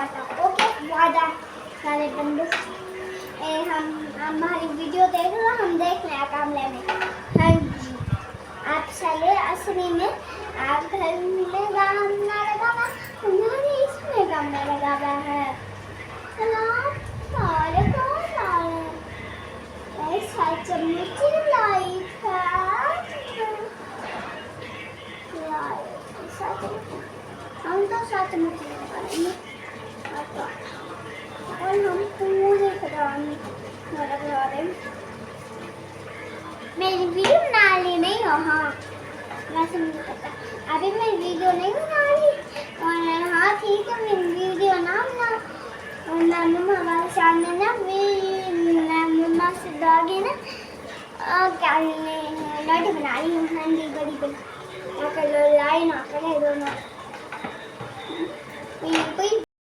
टमाटर। ओके ज़्यादा सारे बंदे हम हमारी वीडियो देख लो, हम देख रहे हैं कमरे में। हाँ जी, आप चले असली में आप घर में काम ना लगा हुआ, हमारे इसमें काम ना लगा हुआ है। सारे कौन सारे सच मुझे लाइक है, सच हम तो सच मुझे लगाएंगे और हम पूरे मेरी वीडियो बना ली नहीं हो। हाँ वैसे मुझे पता, अभी मैं वीडियो नहीं बना रही और हाँ ठीक है मैं वीडियो ना बना और मैं मम्मा हमारे सामने ना मम्मा से डॉगी ना क्या लड्डू बना रही हूँ। हाँ जी बड़ी बड़ी लाइन आकर है दोनों कोई